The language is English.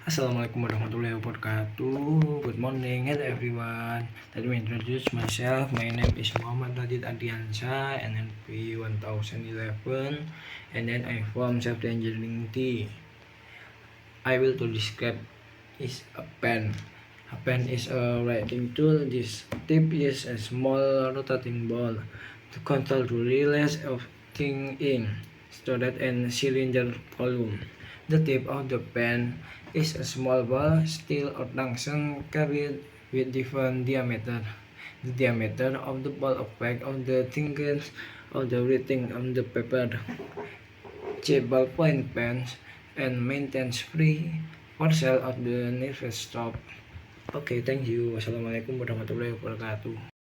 Assalamualaikum warahmatullahi wabarakatuh. Good morning, hello everyone. Let me introduce myself. My name is Muhammad Radit Adiansa, NNP 1011, and then I'm from Safety Engineering T. I will to describe is a pen. A pen is a writing tool. This tip is a small rotating ball to control the release of ink stored in cylinder volume. The tip of the pen is a small ball, steel or tungsten carried with different diameter. The diameter of the ball affects of the thickness of the writing on the paper. Cheap ballpoint pens and maintains free for sale at the nearest shop. Okay, thank you. Wassalamualaikum warahmatullahi wabarakatuh.